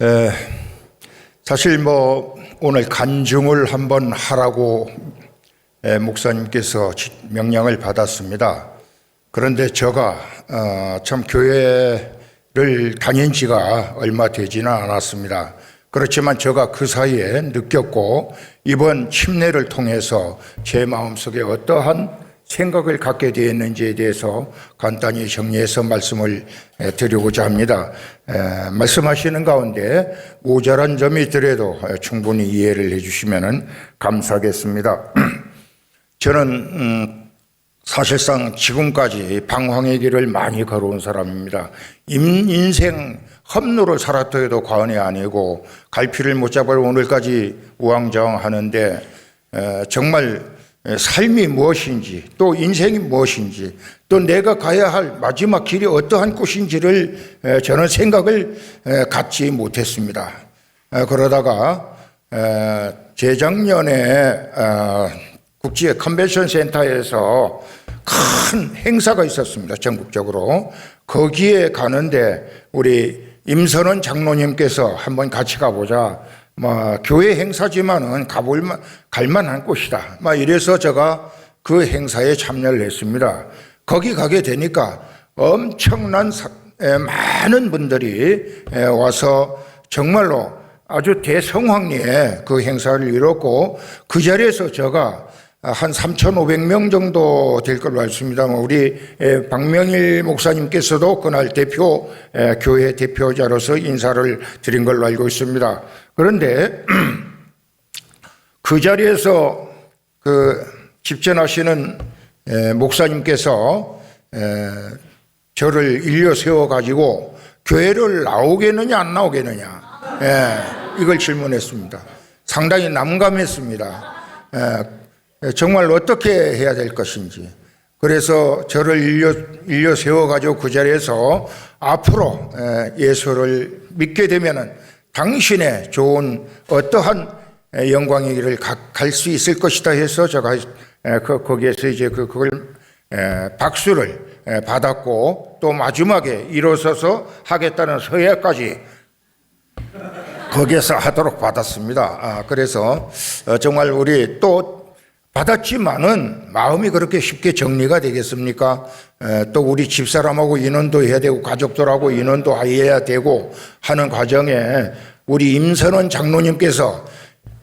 에, 사실 오늘 간증을 한번 하라고 목사님께서 명령을 받았습니다. 그런데 제가 참 교회를 다닌 지가 얼마 되지는 않았습니다. 그렇지만 제가 그 사이에 느꼈고 이번 침례를 통해서 제 마음속에 어떠한 생각을 갖게 되었는지에 대해서 간단히 정리해서 말씀을 드리고자 합니다. 말씀하시는 가운데 모자란 점이 있더라도 충분히 이해를 해주시면 감사하겠습니다. 저는 사실상 지금까지 방황의 길을 많이 걸어온 사람입니다. 인생 험로를 살았다 해도 과언이 아니고 갈피를 못 잡아 오늘까지 우왕좌왕하는데 정말 삶이 무엇인지 또 인생이 무엇인지 또 내가 가야 할 마지막 길이 어떠한 곳인지를 저는 생각을 갖지 못했습니다. 그러다가 재작년에 국제 컨벤션 센터에서 큰 행사가 있었습니다. 전국적으로. 거기에 가는데 우리 임선원 장로님께서 한번 같이 가보자. 교회 행사지만은 갈만한 곳이다. 이래서 제가 그 행사에 참여를 했습니다. 거기 가게 되니까 엄청난 많은 분들이 와서 정말로 아주 대성황리에 그 행사를 이뤘고 그 자리에서 제가 한 3,500명 정도 될 걸로 알습니다만 우리 박명일 목사님께서도 그날 교회 대표자로서 인사를 드린 걸로 알고 있습니다. 그런데 그 자리에서 그 집전하시는 목사님께서 저를 일려 세워가지고 교회를 나오겠느냐 안 나오겠느냐 이걸 질문했습니다. 상당히 난감했습니다. 정말 어떻게 해야 될 것인지. 그래서 저를 일려 세워가지고 그 자리에서 앞으로 예수를 믿게 되면은 당신의 좋은 어떠한 영광의 길을 갈 수 있을 것이다 해서 제가 거기에서 이제 그걸 박수를 받았고 또 마지막에 일어서서 하겠다는 서약까지 거기에서 하도록 받았습니다. 그래서 정말 우리 또 받았지만은 마음이 그렇게 쉽게 정리가 되겠습니까? 또 우리 집사람하고 인원도 해야 되고 가족들하고 인원도 해야 되고 하는 과정에 우리 임선원 장로님께서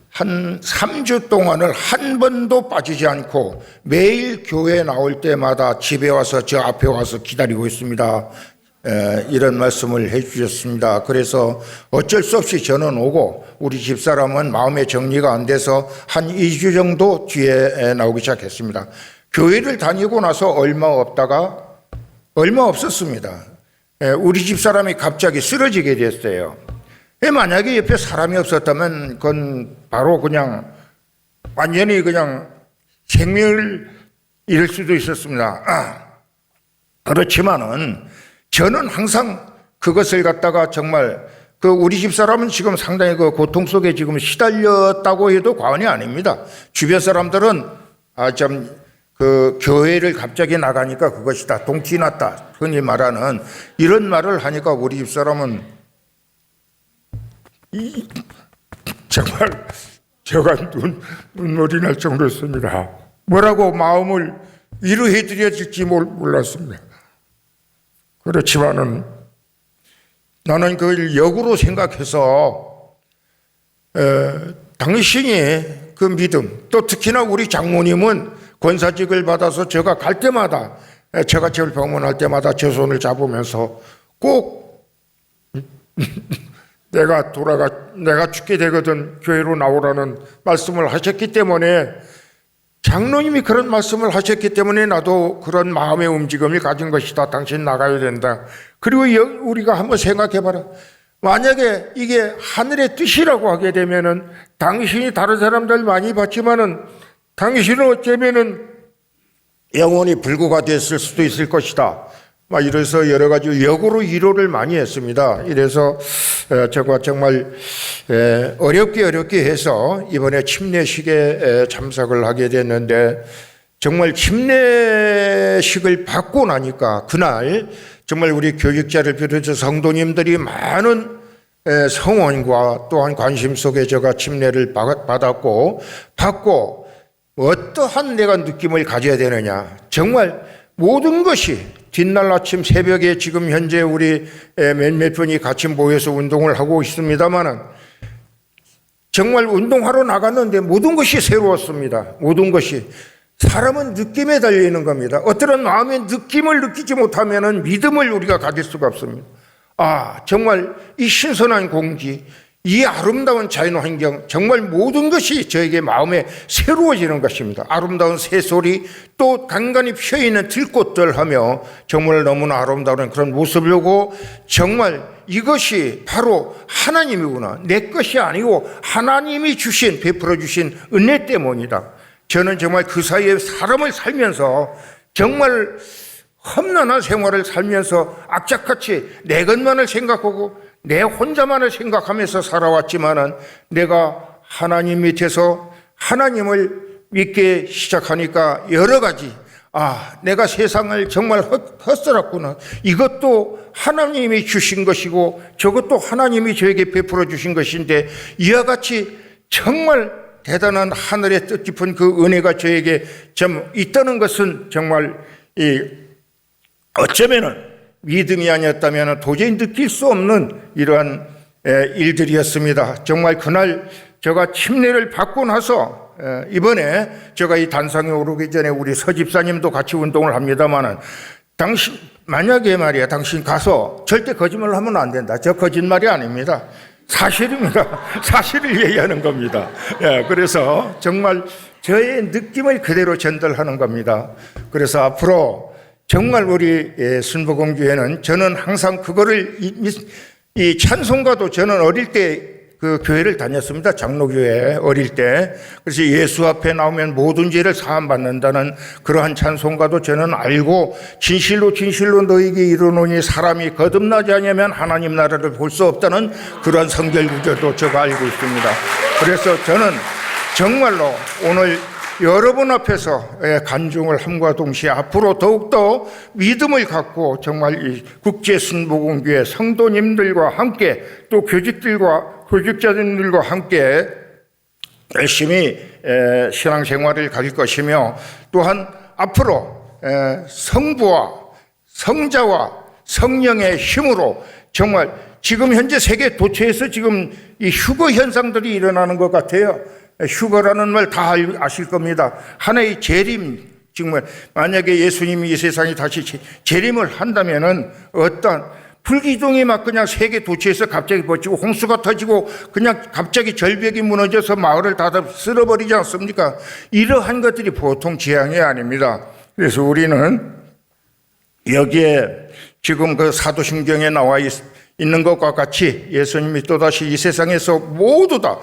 한 3주 동안을 한 번도 빠지지 않고 매일 교회 나올 때마다 집에 와서 저 앞에 와서 기다리고 있습니다. 이런 말씀을 해 주셨습니다. 그래서 어쩔 수 없이 저는 오고 우리 집사람은 마음의 정리가 안 돼서 한 2주 정도 뒤에 나오기 시작했습니다. 교회를 다니고 나서 얼마 없었습니다. 우리 집사람이 갑자기 쓰러지게 됐어요. 만약에 옆에 사람이 없었다면 그건 바로 그냥 완전히 그냥 생명을 잃을 수도 있었습니다. 그렇지만은 저는 항상 그것을 갖다가 정말 우리 집사람은 지금 상당히 그 고통 속에 지금 시달렸다고 해도 과언이 아닙니다. 주변 사람들은 그 교회를 갑자기 나가니까 그것이다. 동티 났다. 흔히 말하는 이런 말을 하니까 우리 집사람은 정말 제가 눈물이 날 정도였습니다. 뭐라고 마음을 위로해 드려야 될지 몰랐습니다. 그렇지만은 나는 그걸 역으로 생각해서 당신이 그 믿음 또 특히나 우리 장모님은 권사직을 받아서 제가 갈 때마다 제가 저를 방문할 때마다 제 손을 잡으면서 꼭 내가 죽게 되거든 교회로 나오라는 말씀을 하셨기 때문에 장로님이 그런 말씀을 하셨기 때문에 나도 그런 마음의 움직임을 가진 것이다. 당신 나가야 된다. 그리고 우리가 한번 생각해봐라. 만약에 이게 하늘의 뜻이라고 하게 되면은 당신이 다른 사람들 많이 봤지만은 당신은 어쩌면은 영원히 불구가 됐을 수도 있을 것이다. 이래서 여러 가지 역으로 위로를 많이 했습니다. 이래서 제가 정말 어렵게 해서 이번에 침례식에 참석을 하게 됐는데 정말 침례식을 받고 나니까 그날 정말 우리 교육자를 비롯해서 성도님들이 많은 성원과 또한 관심 속에 제가 침례를 받고 어떠한 내가 느낌을 가져야 되느냐. 정말 모든 것이 뒷날 아침 새벽에 지금 현재 우리 몇몇 분이 같이 모여서 운동을 하고 있습니다마는 정말 운동하러 나갔는데 모든 것이 새로웠습니다. 모든 것이. 사람은 느낌에 달려있는 겁니다. 어떤 마음의 느낌을 느끼지 못하면 믿음을 우리가 가질 수가 없습니다. 정말 이 신선한 공기, 이 아름다운 자연환경, 정말 모든 것이 저에게 마음에 새로워지는 것입니다. 아름다운 새소리, 또 간간히 피어있는 들꽃들 하며 정말 너무나 아름다운 그런 모습을 보고 정말 이것이 바로 하나님이구나. 내 것이 아니고 하나님이 베풀어 주신 은혜 때문이다. 저는 정말 그 사이에 사람을 살면서 정말 험난한 생활을 살면서 악착같이 내 것만을 생각하고 내 혼자만을 생각하면서 살아왔지만은 내가 하나님 밑에서 하나님을 믿기 시작하니까 여러 가지 내가 세상을 정말 헛살았구나. 이것도 하나님이 주신 것이고 저것도 하나님이 저에게 베풀어 주신 것인데 이와 같이 정말 대단한 하늘의 뜻깊은 그 은혜가 저에게 좀 있다는 것은 정말 어쩌면은 믿음이 아니었다면 도저히 느낄 수 없는 이러한 일들이었습니다. 정말 그날 제가 침례를 받고 나서 이번에 제가 이 단상에 오르기 전에 우리 서집사님도 같이 운동을 합니다마는 만약에 말이야 당신 가서 절대 거짓말을 하면 안 된다. 저 거짓말이 아닙니다. 사실입니다. 사실을 얘기하는 겁니다. 그래서 정말 저의 느낌을 그대로 전달하는 겁니다. 그래서 앞으로 정말 우리 순복음교회는 저는 항상 그거를 이 찬송가도 저는 어릴 때 그 교회를 다녔습니다. 장로교회 어릴 때. 그래서 예수 앞에 나오면 모든 죄를 사함 받는다는 그러한 찬송가도 저는 알고 진실로 너에게 이르노니 사람이 거듭나지 않으면 하나님 나라를 볼 수 없다는 그러한 성경 구절도 제가 알고 있습니다. 그래서 저는 정말로 오늘 여러분 앞에서 간증을 함과 동시에 앞으로 더욱더 믿음을 갖고 정말 이 국제순복음교회 성도님들과 함께 또 교직자들과 함께 열심히 신앙생활을 가질 것이며 또한 앞으로 성부와 성자와 성령의 힘으로 정말 지금 현재 세계 도처에서 지금 이 휴거 현상들이 일어나는 것 같아요. 휴거라는 말 다 아실 겁니다. 하나의 재림, 정말 만약에 예수님이 이 세상에 다시 재림을 한다면은 어떤 불기둥이 막 그냥 세계 도처에서 갑자기 번지고 홍수가 터지고 그냥 갑자기 절벽이 무너져서 마을을 다 쓸어버리지 않습니까? 이러한 것들이 보통 재앙이 아닙니다. 그래서 우리는 여기에 지금 그 사도신경에 나와 있는 것과 같이 예수님이 또다시 이 세상에서 모두 다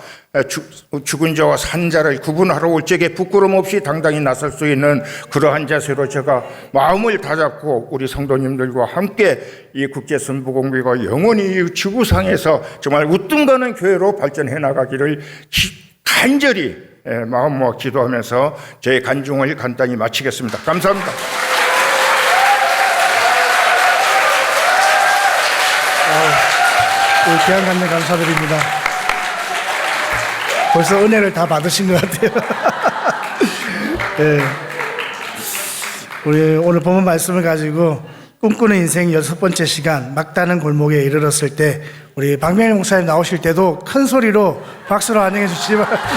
죽은 자와 산 자를 구분하러 올 적에 부끄럼 없이 당당히 나설 수 있는 그러한 자세로 제가 마음을 다잡고 우리 성도님들과 함께 이 국제순복음교회가 영원히 이 지구상에서 정말 웃돈가는 교회로 발전해 나가기를 간절히 마음 모아 기도하면서 제 간증을 간단히 마치겠습니다. 감사합니다. 귀한 감명 감사드립니다. 벌써 은혜를 다 받으신 것 같아요. 네. 우리 오늘 본문 말씀을 가지고 꿈꾸는 인생 6번째 시간 막다른 골목에 이르렀을 때 우리 박명일 목사님 나오실 때도 큰 소리로 박수로 환영해 주시기 바랍니다.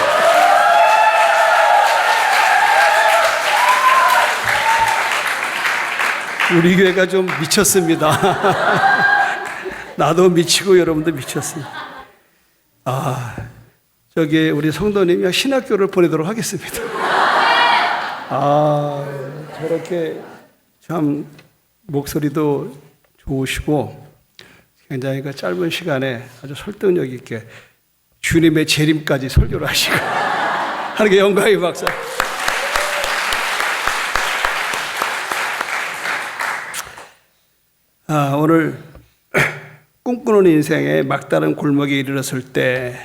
우리 교회가 좀 미쳤습니다. 나도 미치고 여러분도 미쳤습니다. 저기 우리 성도님이 신학교를 보내도록 하겠습니다. 저렇게 참 목소리도 좋으시고 굉장히 그 짧은 시간에 아주 설득력 있게 주님의 재림까지 설교를 하시고 하는 게 영광의 박사. 오늘 꿈꾸는 인생의 막다른 골목에 이르렀을 때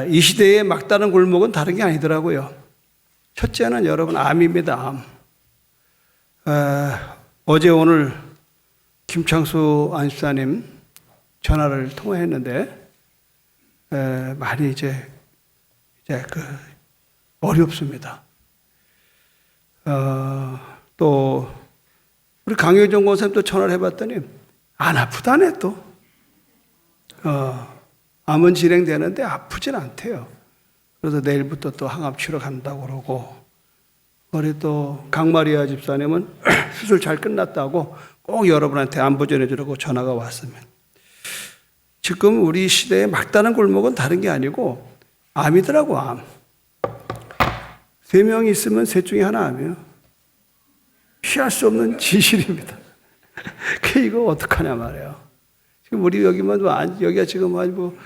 이 시대의 막다른 골목은 다른 게 아니더라고요. 첫째는 여러분 암입니다. 어제 오늘 김창수 안수사님 전화를 통화했는데 많이 이제 어렵습니다. 또 우리 강효정 권사님도 전화를 해봤더니 안 아프다네 또. 암은 진행되는데 아프진 않대요. 그래서 내일부터 또 항암 치료 간다고 그러고, 우리 또 강마리아 집사님은 수술 잘 끝났다고 꼭 여러분한테 안부 전해주려고 전화가 왔으면. 지금 우리 시대의 막다른 골목은 다른 게 아니고 암이더라고, 암. 3명이 있으면 셋 중에 하나 암이에요. 피할 수 없는 진실입니다. 그 이거 어떡하냐 말이에요. 지금 우리 여기만 여기가 지금 뭐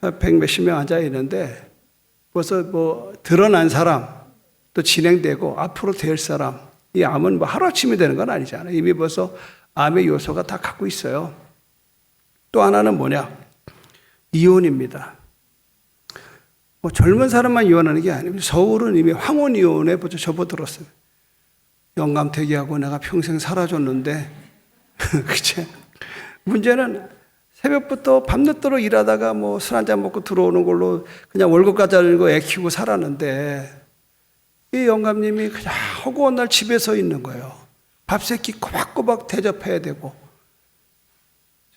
100몇십 명 앉아 있는데 벌써 뭐 드러난 사람 또 진행되고 앞으로 될 사람, 이 암은 뭐 하루아침에 되는 건 아니잖아요. 이미 벌써 암의 요소가 다 갖고 있어요. 또 하나는 뭐냐? 이혼입니다. 뭐 젊은 사람만 이혼하는 게 아니고 서울은 이미 황혼 이혼에 벌써 접어들었어요. 영감태기하고 내가 평생 살아줬는데 그치? 문제는 새벽부터 밤늦도록 일하다가 뭐 술 한잔 먹고 들어오는 걸로 그냥 월급 가지고 애 키우고 살았는데 이 영감님이 그냥 허구한 날 집에 서 있는 거예요. 밥 세끼 꼬박꼬박 대접해야 되고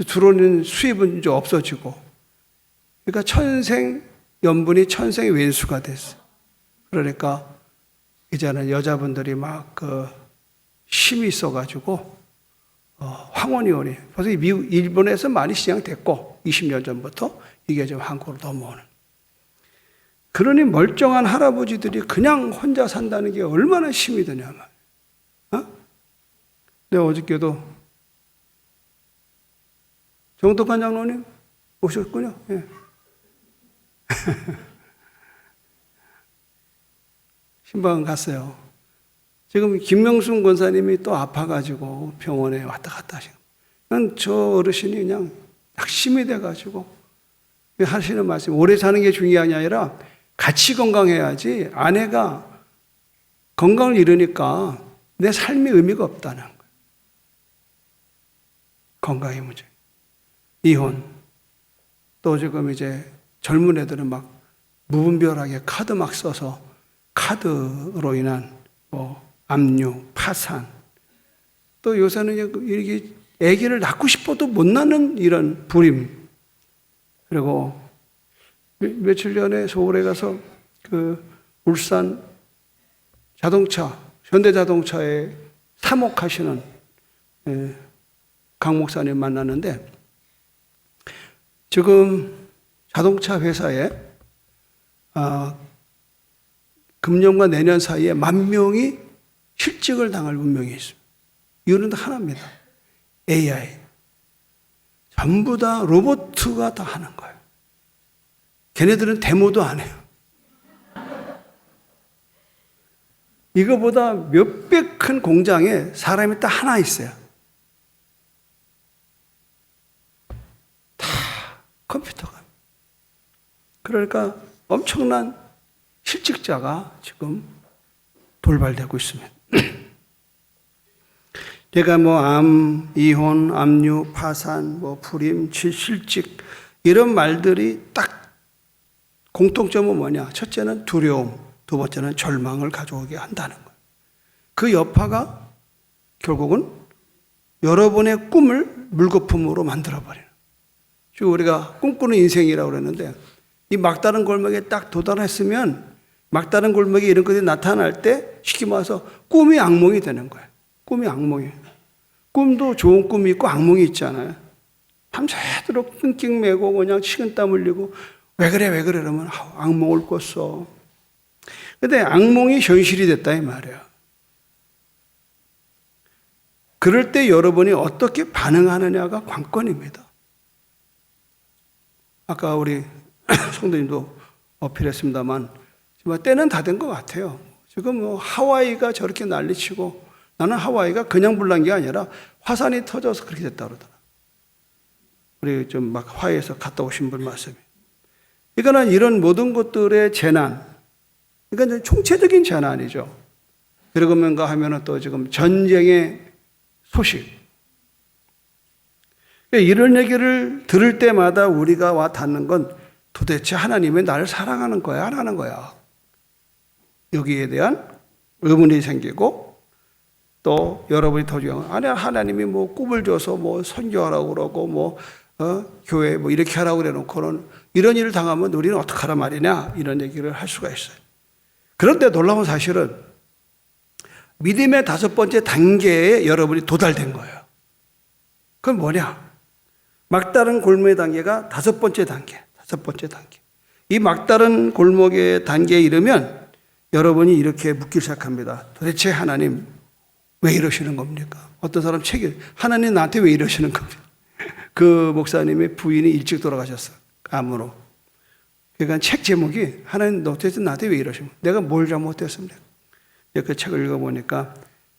들어오는 수입은 이제 없어지고, 그러니까 천생연분이 천생의 왼수가 됐어요. 그러니까 이제는 여자분들이 막 힘이 있어가지고 황혼이혼이 벌써 일본에서 많이 시작됐고 20년 전부터 이게 좀 한국으로 넘어오는. 그러니 멀쩡한 할아버지들이 그냥 혼자 산다는 게 얼마나 힘이 드냐 말이야. 내가 어저께도 정덕환 장로님 오셨군요. 예. 신방 갔어요. 지금 김명순 권사님이 또 아파가지고 병원에 왔다 갔다 하시고, 저 어르신이 그냥 낙심이 돼가지고 하시는 말씀, 오래 사는 게 중요한 게 아니라 같이 건강해야지, 아내가 건강을 잃으니까 내 삶의 의미가 없다는 거예요. 건강의 문제. 이혼. 또 지금 이제 젊은 애들은 막 무분별하게 카드 막 써서 카드로 인한 뭐 압류, 파산. 또 요새는 이렇게 아기를 낳고 싶어도 못 낳는 이런 불임. 그리고 며칠 전에 서울에 가서 울산 자동차, 현대자동차에 사목하시는 강 목사님 만났는데, 지금 자동차 회사에 금년과 내년 사이에 10,000명이 실직을 당할 운명이 있습니다. 이유는 하나입니다. AI. 전부 다 로봇가 다 하는 거예요. 걔네들은 데모도 안 해요. 이거보다 몇백 큰 공장에 사람이 딱 하나 있어요. 다 컴퓨터가. 그러니까 엄청난 실직자가 지금 돌발되고 있습니다. 제가 뭐 암, 이혼, 압류, 파산, 뭐 불임, 실직 이런 말들이 딱 공통점은 뭐냐? 첫째는 두려움, 두 번째는 절망을 가져오게 한다는 거예요. 그 여파가 결국은 여러분의 꿈을 물거품으로 만들어버리는. 지금 우리가 꿈꾸는 인생이라고 그랬는데, 이 막다른 골목에 딱 도달했으면 막다른 골목에 이런 것이 나타날 때 쉽게 말해서 꿈이 악몽이 되는 거예요. 꿈이 악몽이에요. 꿈도 좋은 꿈이 있고 악몽이 있잖아요. 밤새도록 끙끙 매고 그냥 식은땀 흘리고 왜 그래 그러면 악몽을 꿨어. 근데 악몽이 현실이 됐다 이 말이에요. 그럴 때 여러분이 어떻게 반응하느냐가 관건입니다. 아까 우리 성도님도 어필했습니다만 정말 때는 다 된 것 같아요. 지금 뭐 하와이가 저렇게 난리치고, 나는 하와이가 그냥 불난 게 아니라 화산이 터져서 그렇게 됐다 그러더라. 우리 좀 막 하와이에서 갔다 오신 분 말씀이. 그러니까 이런 모든 것들의 재난, 그러니까 총체적인 재난이죠. 그러고면가 하면은 또 지금 전쟁의 소식. 이런 얘기를 들을 때마다 우리가 와 닿는 건 도대체 하나님이 나를 사랑하는 거야, 안 하는 거야? 여기에 대한 의문이 생기고, 또 여러분이 더 중요한 건, 아니, 하나님이 뭐 꿈을 줘서 뭐 선교하라고 그러고, 교회 뭐 이렇게 하라고 그래 놓고는 이런 일을 당하면 우리는 어떡하란 말이냐, 이런 얘기를 할 수가 있어요. 그런데 놀라운 사실은 믿음의 5번째 단계에 여러분이 도달된 거예요. 그건 뭐냐? 막다른 골목의 단계가 5번째 단계, 5번째 단계. 이 막다른 골목의 단계에 이르면 여러분이 이렇게 묻기 시작합니다. 도대체 하나님 왜 이러시는 겁니까? 어떤 사람 책이 하나님 나한테 왜 이러시는 겁니까? 그 목사님의 부인이 일찍 돌아가셨어요. 암으로. 그러니까 책 제목이 하나님 도대체 나한테 왜 이러시는 겁니까? 내가 뭘 잘못했습니까? 그 책을 읽어보니까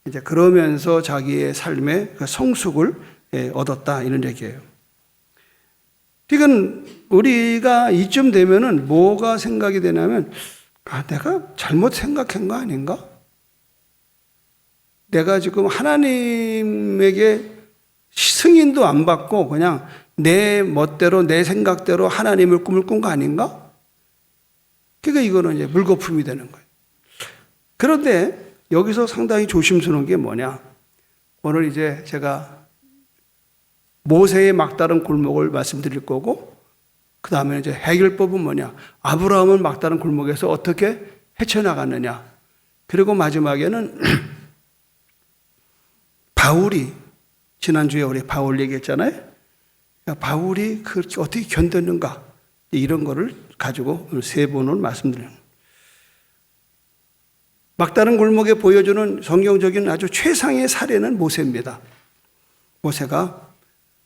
이제 그러면서 자기의 삶의 그 성숙을 얻었다, 이런 얘기예요. 그러니까 우리가 이쯤 되면은 뭐가 생각이 되냐면, 내가 잘못 생각한 거 아닌가? 내가 지금 하나님에게 승인도 안 받고 그냥 내 멋대로 내 생각대로 하나님을 꿈을 꾼 거 아닌가? 그러니까 이거는 이제 물거품이 되는 거예요. 그런데 여기서 상당히 조심스러운 게 뭐냐? 오늘 이제 제가 모세의 막다른 골목을 말씀드릴 거고, 그 다음에 이제 해결법은 뭐냐? 아브라함은 막다른 골목에서 어떻게 헤쳐나갔느냐? 그리고 마지막에는 바울이, 지난주에 우리 바울 얘기했잖아요. 그러니까 바울이 그렇게 어떻게 견뎠는가? 이런 거를 가지고 3번을 말씀드려요. 막다른 골목에 보여주는 성경적인 아주 최상의 사례는 모세입니다. 모세가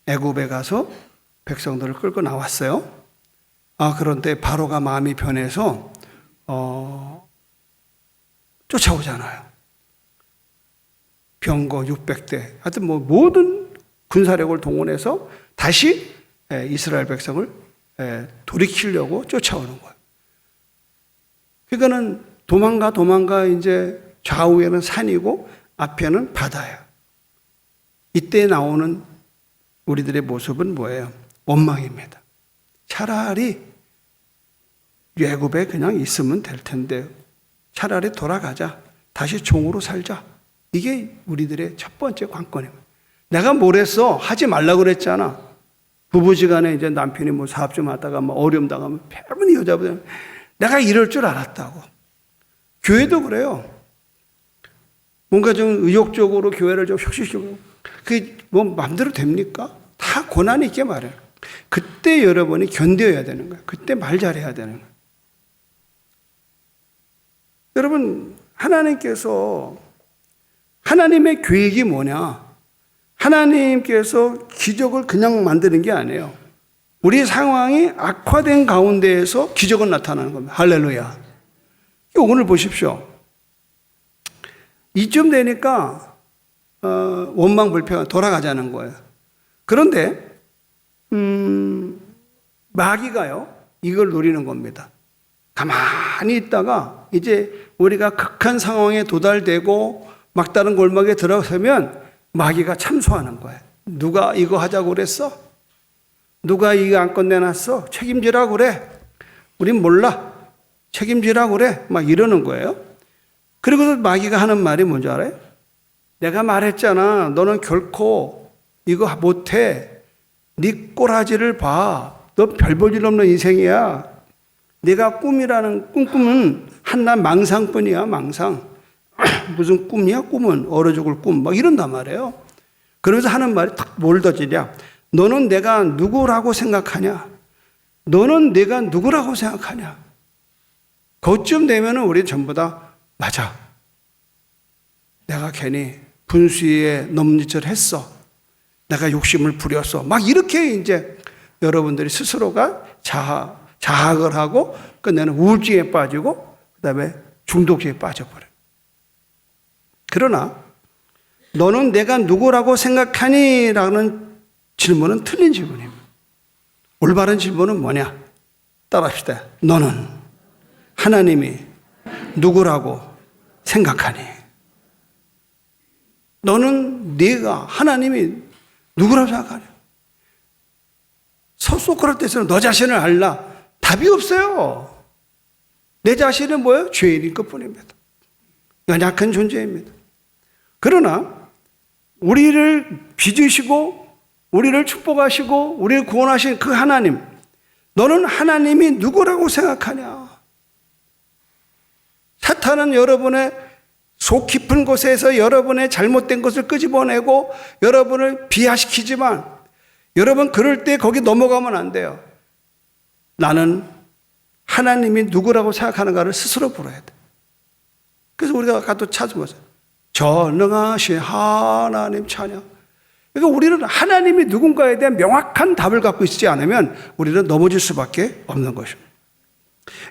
애굽에 가서 백성들을 끌고 나왔어요. 그런데 바로가 마음이 변해서 쫓아오잖아요. 병거 600대, 하여튼 뭐 모든 군사력을 동원해서 다시 이스라엘 백성을 돌이키려고 쫓아오는 거예요. 그러니까는 도망가 이제 좌우에는 산이고 앞에는 바다예요. 이때 나오는 우리들의 모습은 뭐예요? 원망입니다. 차라리 애굽에 그냥 있으면 될 텐데 차라리 돌아가자. 다시 종으로 살자. 이게 우리들의 첫 번째 관건입니다. 내가 뭘 했어? 하지 말라고 그랬잖아. 부부지간에 이제 남편이 뭐 사업 좀 하다가 뭐 어려움 당하면 배부른 여자분, 내가 이럴 줄 알았다고. 교회도 그래요. 뭔가 좀 의욕적으로 교회를 좀 혁신시키고, 그게 뭐 마음대로 됩니까? 다 고난이 있게 말해요. 그때 여러분이 견뎌야 되는 거예요. 그때 말 잘해야 되는 거예요. 여러분, 하나님께서, 하나님의 계획이 뭐냐? 하나님께서 기적을 그냥 만드는 게 아니에요. 우리 상황이 악화된 가운데에서 기적은 나타나는 겁니다. 할렐루야. 오늘 보십시오. 이쯤 되니까 원망 불평 돌아가자는 거예요. 그런데 마귀가요, 이걸 노리는 겁니다. 가만히 있다가 이제 우리가 극한 상황에 도달되고 막다른 골목에 들어서면 마귀가 참소하는 거예요. 누가 이거 하자고 그랬어? 누가 이거 안건 내놨어? 책임지라고 그래. 우린 몰라. 책임지라고 그래. 막 이러는 거예요. 그리고 마귀가 하는 말이 뭔지 알아요? 내가 말했잖아. 너는 결코 이거 못해. 네 꼬라지를 봐. 너 별 볼 일 없는 인생이야. 네가 꿈이라는 꿈은 한낱 망상뿐이야. 망상. 무슨 꿈이야? 꿈은 얼어 죽을 꿈. 막 이런단 말이에요. 그러면서 하는 말이 딱 뭘 던지냐? 너는 내가 누구라고 생각하냐? 너는 내가 누구라고 생각하냐? 그쯤 되면은 우리 전부 다 맞아. 내가 괜히 분수에 넘니절 했어. 내가 욕심을 부렸어. 막 이렇게 이제 여러분들이 스스로가 자학을 하고 끝내는 우울증에 빠지고 그다음에 중독증에 빠져버려요. 그러나 너는 내가 누구라고 생각하니? 라는 질문은 틀린 질문입니다. 올바른 질문은 뭐냐? 따라합시다. 너는 하나님이 누구라고 생각하니? 너는 네가 하나님이 누구라고 생각하니? 소크라테스는 너 자신을 알라. 답이 없어요. 내 자신은 뭐예요? 죄인인 것뿐입니다. 연약한 존재입니다. 그러나 우리를 빚으시고 우리를 축복하시고 우리를 구원하신 그 하나님, 너는 하나님이 누구라고 생각하냐? 사탄은 여러분의 속 깊은 곳에서 여러분의 잘못된 것을 끄집어내고 여러분을 비하시키지만 여러분 그럴 때 거기 넘어가면 안 돼요. 나는 하나님이 누구라고 생각하는가를 스스로 물어야 돼. 그래서 우리가 아까 또 찾으면서 전능하신 하나님 찬양. 그러니까 우리는 하나님이 누군가에 대한 명확한 답을 갖고 있지 않으면 우리는 넘어질 수밖에 없는 것입니다.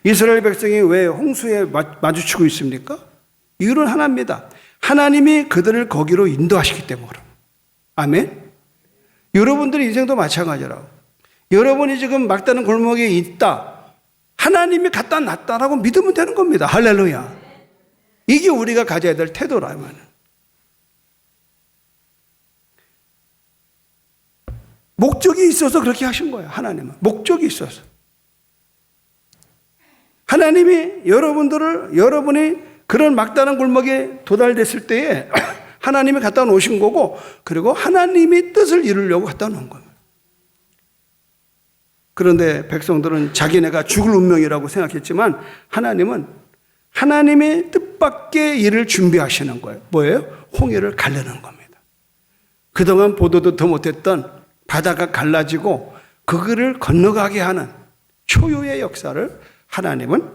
이스라엘 백성이 왜 홍수에 마주치고 있습니까? 이유는 하나입니다. 하나님이 그들을 거기로 인도하시기 때문에. 아멘. 여러분들의 인생도 마찬가지라고. 여러분이 지금 막다른 골목에 있다. 하나님이 갖다 놨다라고 믿으면 되는 겁니다. 할렐루야. 이게 우리가 가져야 될 태도라면. 목적이 있어서 그렇게 하신 거예요. 하나님은. 목적이 있어서. 하나님이 여러분이 그런 막다른 골목에 도달됐을 때에 하나님이 갖다 놓으신 거고, 그리고 하나님이 뜻을 이루려고 갖다 놓은 겁니다. 그런데 백성들은 자기네가 죽을 운명이라고 생각했지만 하나님은 하나님의 뜻밖의 일을 준비하시는 거예요. 뭐예요? 홍해를 가르는 겁니다. 그동안 보도도 더 못했던 바다가 갈라지고 그거를 건너가게 하는 초유의 역사를 하나님은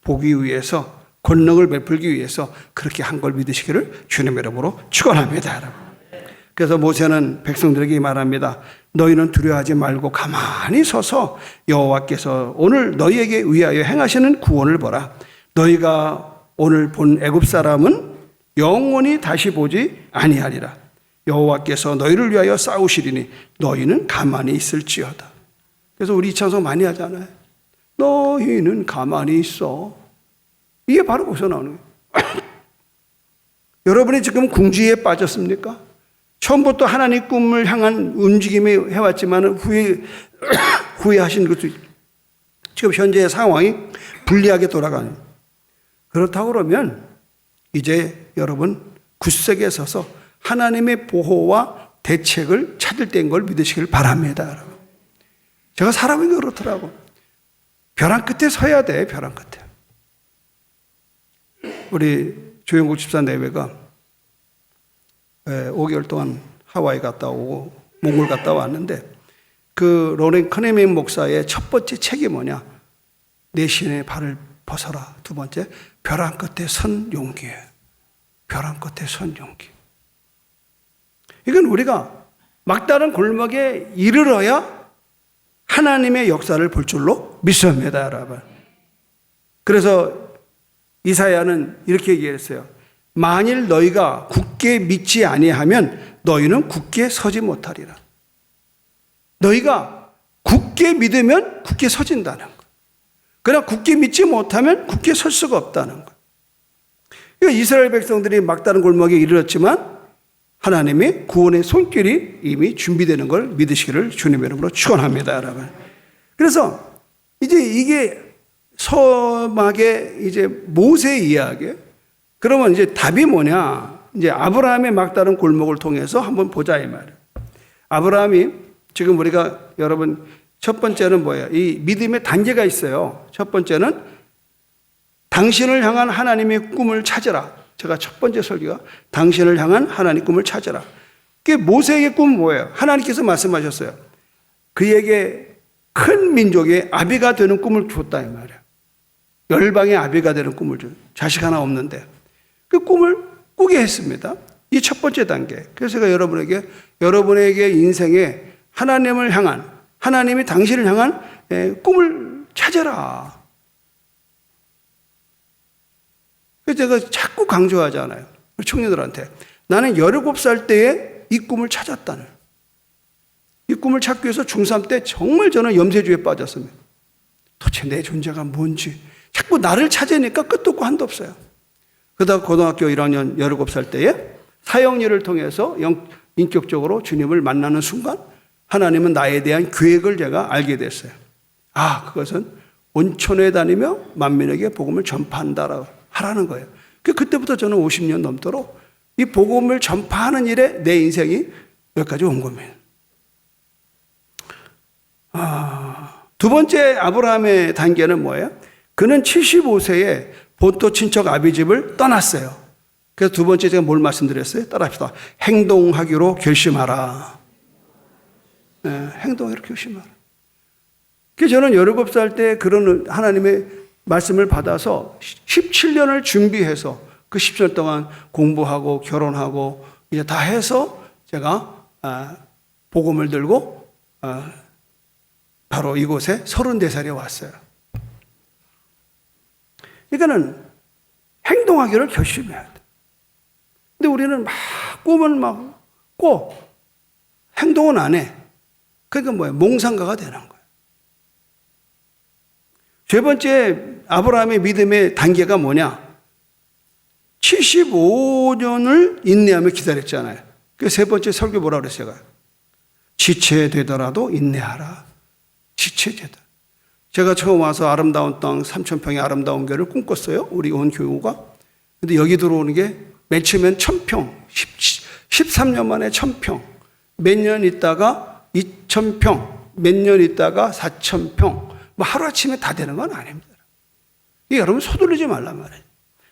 보기 위해서, 권능을 베풀기 위해서 그렇게 한 걸 믿으시기를 주님의 이름으로 축원합니다, 여러분. 그래서 모세는 백성들에게 말합니다. 너희는 두려워하지 말고 가만히 서서 여호와께서 오늘 너희에게 위하여 행하시는 구원을 보라. 너희가 오늘 본 애굽 사람은 영원히 다시 보지 아니하리라. 여호와께서 너희를 위하여 싸우시리니 너희는 가만히 있을지어다. 그래서 우리 이 찬송 많이 하잖아요. 너희는 가만히 있어. 이게 바로 거기서 나오는 거예요. 여러분이 지금 궁지에 빠졌습니까? 처음부터 하나님 꿈을 향한 움직임이 해왔지만 후회하신 것도 지금 현재의 상황이 불리하게 돌아가는. 그렇다고 그러면 이제 여러분 굳세게 서서 하나님의 보호와 대책을 찾을 때인 걸 믿으시길 바랍니다, 여러분. 제가 사람이 그렇더라고. 벼랑 끝에 서야 돼, 벼랑 끝에. 우리 조영국 집사 내외가 5개월 동안 하와이 갔다 오고 몽골 갔다 왔는데 그 로렌 커네밍 목사의 첫 번째 책이 뭐냐? 내 신의 발을 벗어라. 두 번째, 벼랑 끝에 선 용기예요. 벼랑 끝에 선 용기. 이건 우리가 막다른 골목에 이르러야 하나님의 역사를 볼 줄로 믿습니다, 여러분. 그래서 이사야는 이렇게 얘기했어요. 만일 너희가 굳게 믿지 아니하면 너희는 굳게 서지 못하리라. 너희가 굳게 믿으면 굳게 서진다는 거. 그러나 굳게 믿지 못하면 굳게 설 수가 없다는 거. 그러니까 이스라엘 백성들이 막다른 골목에 이르렀지만 하나님의 구원의 손길이 이미 준비되는 걸 믿으시기를 주님의 이름으로 축원합니다, 여러분. 그래서 이제 이게 서막의 이제 모세 이야기. 그러면 이제 답이 뭐냐? 이제 아브라함의 막다른 골목을 통해서 한번 보자 이 말이에요. 아브라함이 지금 우리가 여러분 첫 번째는 뭐예요? 이 믿음의 단계가 있어요. 첫 번째는 당신을 향한 하나님의 꿈을 찾으라. 제가 첫 번째 설교가 당신을 향한 하나님의 꿈을 찾으라. 그게 모세의 꿈은 뭐예요? 하나님께서 말씀하셨어요. 그에게 큰 민족의 아비가 되는 꿈을 줬다 이 말이에요. 열방의 아비가 되는 꿈을 줘. 자식 하나 없는데 그 꿈을 꾸게 했습니다. 이 첫 번째 단계. 그래서 제가 여러분에게 인생에 하나님을 향한, 하나님이 당신을 향한 꿈을 찾아라. 그래서 제가 자꾸 강조하잖아요. 청년들한테. 나는 17살 때에 이 꿈을 찾았다는. 이 꿈을 찾기 위해서 중3 때 정말 저는 염세주에 빠졌습니다. 도대체 내 존재가 뭔지. 자꾸 나를 찾으니까 끝도 없고 한도 없어요. 그러다가 고등학교 1학년 17살 때에 사형리를 통해서 인격적으로 주님을 만나는 순간 하나님은 나에 대한 계획을 제가 알게 됐어요. 아, 그것은 온천에 다니며 만민에게 복음을 전파한다라고 하라는 거예요. 그때부터 저는 50년 넘도록 이 복음을 전파하는 일에 내 인생이 여기까지 온 겁니다. 두 번째 아브라함의 단계는 뭐예요? 그는 75세에 본토 친척 아비 집을 떠났어요. 그래서 두 번째 제가 뭘 말씀드렸어요? 따라합시다. 행동하기로 결심하라. 네, 행동하기로 결심하라. 그래서 저는 17살 때 그런 하나님의 말씀을 받아서 17년을 준비해서 그 17년 동안 공부하고 결혼하고 이제 다 해서 제가 복음을 들고 바로 이곳에 34살에 왔어요. 그러니까는 행동하기를 결심해야 돼. 근데 우리는 막 꿈을 막 꿔. 행동은 안 해. 그러니까 뭐예요? 몽상가가 되는 거예요. 세 번째 아브라함의 믿음의 단계가 뭐냐? 75년을 인내하며 기다렸잖아요. 그 세 번째 설교 뭐라 그랬어요? 지체되더라도 인내하라. 지체되다. 제가 처음 와서 아름다운 땅 3,000평의 아름다운 교회를 꿈꿨어요. 우리 온 교우가. 근데 여기 들어오는 게 맨 처음엔 1,000평, 13년 만에 1,000평, 몇 년 있다가 2,000평, 몇 년 있다가 4,000평. 뭐 하루아침에 다 되는 건 아닙니다. 여러분 서두르지 말란 말이에요.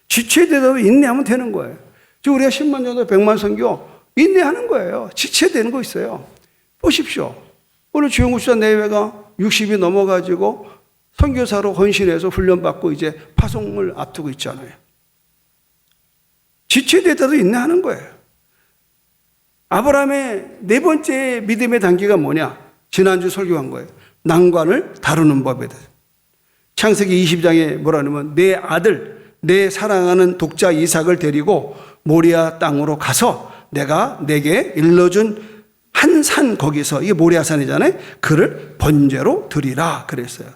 지체되더라도 인내하면 되는 거예요. 지금 우리가 10만 정도 100만 선교 인내하는 거예요. 지체되는 거 있어요. 보십시오. 오늘 주영구 수사 내외가 60이 넘어가지고 선교사로 헌신해서 훈련받고 이제 파송을 앞두고 있잖아요. 지체되더라도 인내하는 거예요. 아브라함의 네 번째 믿음의 단계가 뭐냐? 지난주 설교한 거예요. 난관을 다루는 법에 대해서. 창세기 20장에 뭐라냐면 내 아들, 내 사랑하는 독자 이삭을 데리고 모리아 땅으로 가서 내가 내게 일러준 한 산 거기서, 이게 모리아산이잖아요. 그를 번제로 드리라 그랬어요.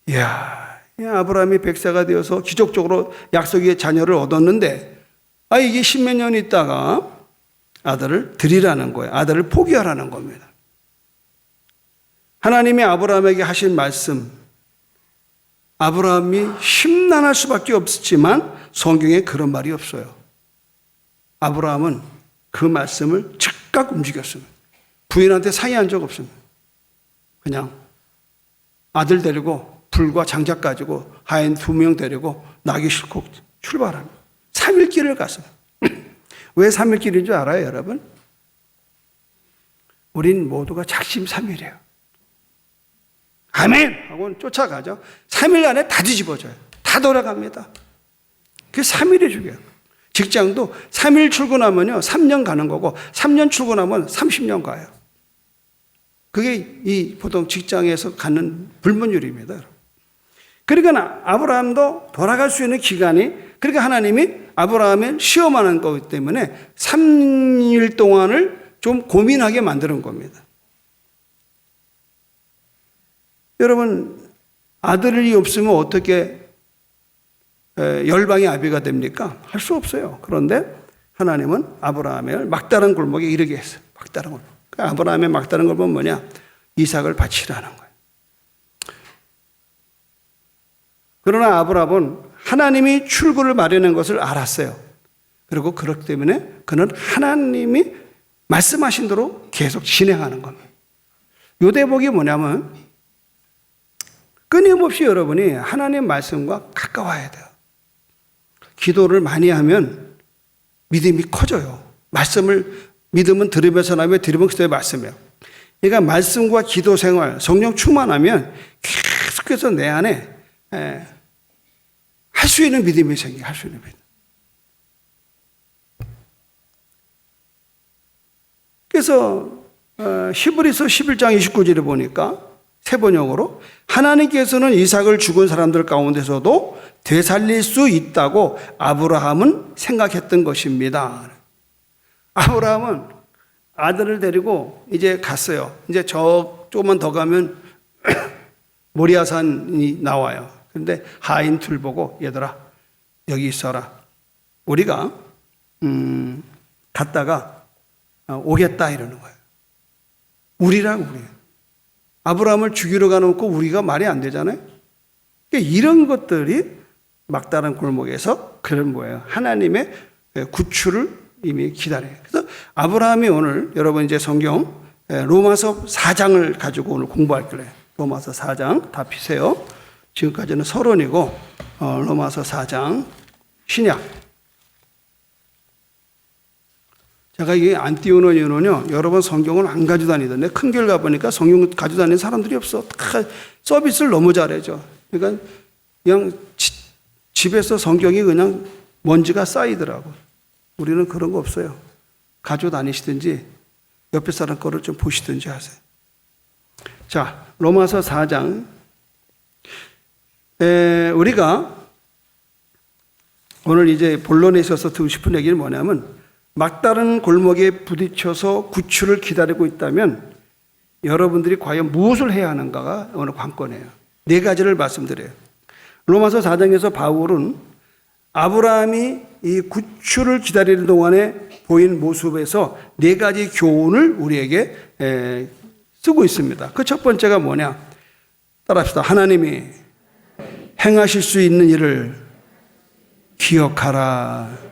이야, 아브라함이 100세가 되어서 기적적으로 약속의 자녀를 얻었는데 이게 10몇 년 있다가 아들을 드리라는 거예요. 아들을 포기하라는 겁니다. 하나님이 아브라함에게 하신 말씀, 아브라함이 심란할 수밖에 없었지만 성경에 그런 말이 없어요. 아브라함은 그 말씀을 즉각 움직였습니다. 부인한테 상의한 적 없습니다. 그냥 아들 데리고 불과 장작 가지고 하인 2명 데리고 나귀 싣고 출발합니다. 3일 길을 갔습니다. 왜 3일 길인 줄 알아요, 여러분? 우린 모두가 작심삼일이에요. 아멘! 하고 쫓아가죠. 3일 안에 다 뒤집어져요. 다 돌아갑니다. 그게 3일이 중요해요. 직장도 3일 출근하면요, 3년 가는 거고, 3년 출근하면 30년 가요. 그게 이 보통 직장에서 갖는 불문율입니다. 그러니까 아브라함도 돌아갈 수 있는 기간이, 그러니까 하나님이 아브라함을 시험하는 거기 때문에 3일 동안을 좀 고민하게 만드는 겁니다. 여러분, 아들이 없으면 어떻게 열방의 아비가 됩니까? 할 수 없어요. 그런데 하나님은 아브라함을 막다른 골목에 이르게 했어요. 막다른 골목. 아브라함의 막다른 골목은 뭐냐? 이삭을 바치라는 거예요. 그러나 아브라함은 하나님이 출구를 마련한 것을 알았어요. 그리고 그렇기 때문에 그는 하나님이 말씀하신 대로 계속 진행하는 겁니다. 요 대목이 뭐냐면 끊임없이 여러분이 하나님 말씀과 가까워야 돼요. 기도를 많이 하면 믿음이 커져요. 믿음은 들으면서 나면 들으면 그때 말씀이에요. 그러니까 말씀과 기도 생활, 성령 충만하면 계속해서 내 안에 할 수 있는 믿음이 생겨요. 할 수 있는 믿음. 그래서 히브리서 11장 29절에 보니까 세 번역으로 하나님께서는 이삭을 죽은 사람들 가운데서도 되살릴 수 있다고 아브라함은 생각했던 것입니다. 아브라함은 아들을 데리고 이제 갔어요. 이제 조금만 더 가면 모리아산이 나와요. 그런데 하인 둘 보고 얘들아 여기 있어라. 우리가 갔다가 오겠다 이러는 거예요. 우리라고 그래요. 아브라함을 죽이러 가놓고 우리가 말이 안 되잖아요. 그러니까 이런 것들이 막다른 골목에서 그런 뭐예요? 하나님의 구출을 이미 기다려요. 그래서 아브라함이 오늘 여러분 이제 성경 로마서 4장을 가지고 오늘 공부할 거예요. 로마서 4장 다 피세요. 지금까지는 서론이고 로마서 4장 신약. 제가 이게 안 띄우는 이유는요, 여러분 성경을 안 가지고 다니던데 큰 교회 가보니까 성경 가지고 다니는 사람들이 없어. 다 서비스를 너무 잘해줘. 그러니까 그냥 집에서 성경이 그냥 먼지가 쌓이더라고. 우리는 그런 거 없어요. 가지고 다니시든지 옆에 사람 거를 좀 보시든지 하세요. 자, 로마서 4장. 우리가 오늘 이제 본론에 있어서 듣고 싶은 얘기는 뭐냐면 막다른 골목에 부딪혀서 구출을 기다리고 있다면 여러분들이 과연 무엇을 해야 하는가가 오늘 관건이에요. 네 가지를 말씀드려요. 로마서 4장에서 바울은 아브라함이 이 구출을 기다리는 동안에 보인 모습에서 네 가지 교훈을 우리에게 쓰고 있습니다. 그 첫 번째가 뭐냐? 따라합시다. 하나님이 행하실 수 있는 일을 기억하라.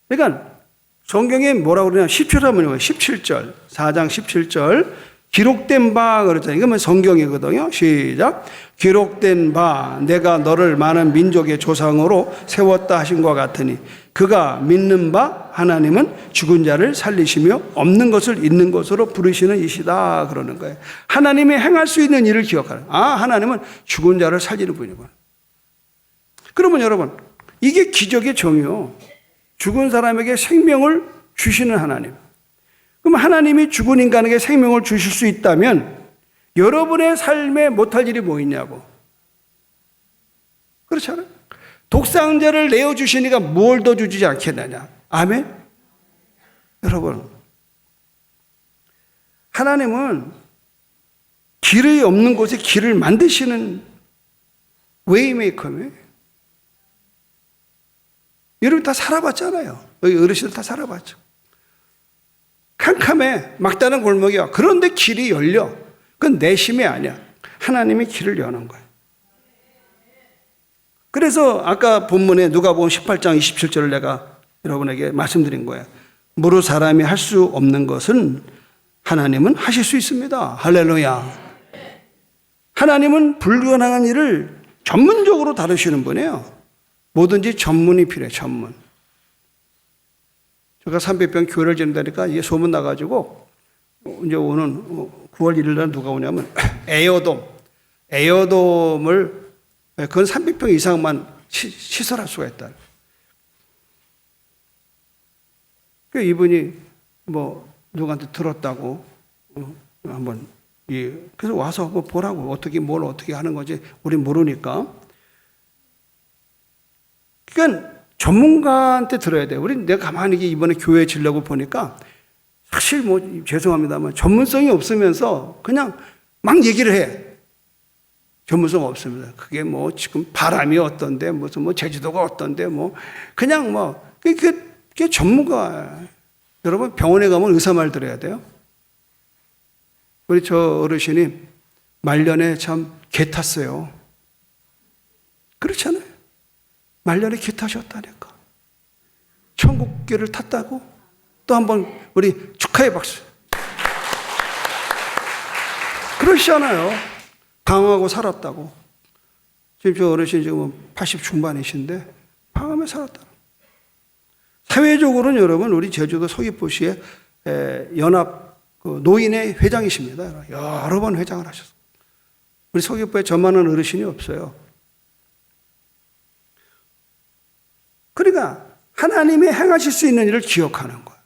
그러니까 성경에 뭐라고 그러냐? 10절 하면 17절, 4장 17절 기록된 바 그랬잖아요. 이거면 성경이거든요. 시작. 기록된 바 내가 너를 많은 민족의 조상으로 세웠다 하신 것 같으니 그가 믿는 바 하나님은 죽은 자를 살리시며 없는 것을 있는 것으로 부르시는 이시다 그러는 거예요. 하나님이 행할 수 있는 일을 기억하라. 하나님은 죽은 자를 살리는 분이구나. 그러면 여러분 이게 기적의 정의요. 죽은 사람에게 생명을 주시는 하나님. 그럼 하나님이 죽은 인간에게 생명을 주실 수 있다면 여러분의 삶에 못할 일이 뭐 있냐고. 그렇잖아요. 독상자를 내어주시니까 뭘 더 주지 않겠느냐. 아멘? 여러분, 하나님은 길이 없는 곳에 길을 만드시는 웨이메이커예요. 여러분 다 살아봤잖아요. 여기 어르신들 다 살아봤죠. 캄캄해. 막다른 골목이야. 그런데 길이 열려. 그건 내 힘이 아니야. 하나님이 길을 여는 거예요. 그래서 아까 본문에 누가복음 18장 27절을 내가 여러분에게 말씀드린 거예요. 무릇 사람이 할 수 없는 것은 하나님은 하실 수 있습니다. 할렐루야. 하나님은 불가능한 일을 전문적으로 다루시는 분이에요. 뭐든지 전문이 필요해, 전문. 제가 300병 교회를 짓는다니까 이게 소문 나가지고 이제 오는 9월 1일 날 누가 오냐면 에어돔을 그건 300평 이상만 시설할 수가 있다. 그 이분이 뭐 누구한테 들었다고 한번 그래서 와서 뭐 보라고 어떻게 뭘 어떻게 하는 건지 우리 모르니까. 그러니까 전문가한테 들어야 돼요. 내가 가만히 이번에 교회 지려고 보니까 사실 뭐 죄송합니다만 전문성이 없으면서 그냥 막 얘기를 해. 전문성 없습니다. 그게 뭐 지금 바람이 어떤데 무슨 뭐 제주도가 어떤데 뭐 그냥 뭐 그게 전문가. 여러분 병원에 가면 의사 말 들어야 돼요. 우리 저 어르신이 말년에 참 개 탔어요. 그렇잖아요. 말년에 개 타셨다니까. 천국길을 탔다고? 또 한번 우리 축하의 박수. 그러시잖아요. 강하고 살았다고. 지금 저 어르신 지금 80 중반이신데 방암에 살았다. 사회적으로는 여러분 우리 제주도 서귀포시의 연합 노인의 회장이십니다. 여러 번 회장을 하셨어요. 우리 서귀포에 저만한 어르신이 없어요. 그러니까 하나님이 행하실 수 있는 일을 기억하는 거예요.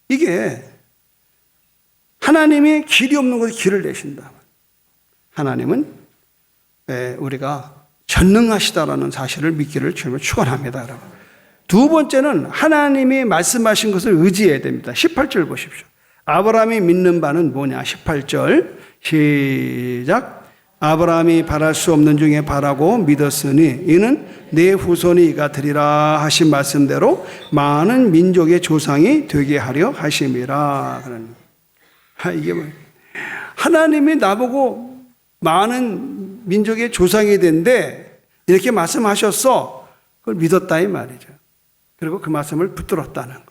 이게 하나님이 길이 없는 곳에 길을 내신다. 하나님은 우리가 전능하시다라는 사실을 믿기를 주님을 축원합니다. 여러분. 두 번째는 하나님이 말씀하신 것을 의지해야 됩니다. 18절 보십시오. 아브라함이 믿는 바는 뭐냐? 18절 시작. 아브라함이 바랄 수 없는 중에 바라고 믿었으니 이는 내 후손이 이가 되리라 하신 말씀대로 많은 민족의 조상이 되게 하려 하심이라. 이게 뭐예요? 하나님이 나보고 많은 민족의 조상이 된데 이렇게 말씀하셨어. 그걸 믿었다 이 말이죠. 그리고 그 말씀을 붙들었다는 거.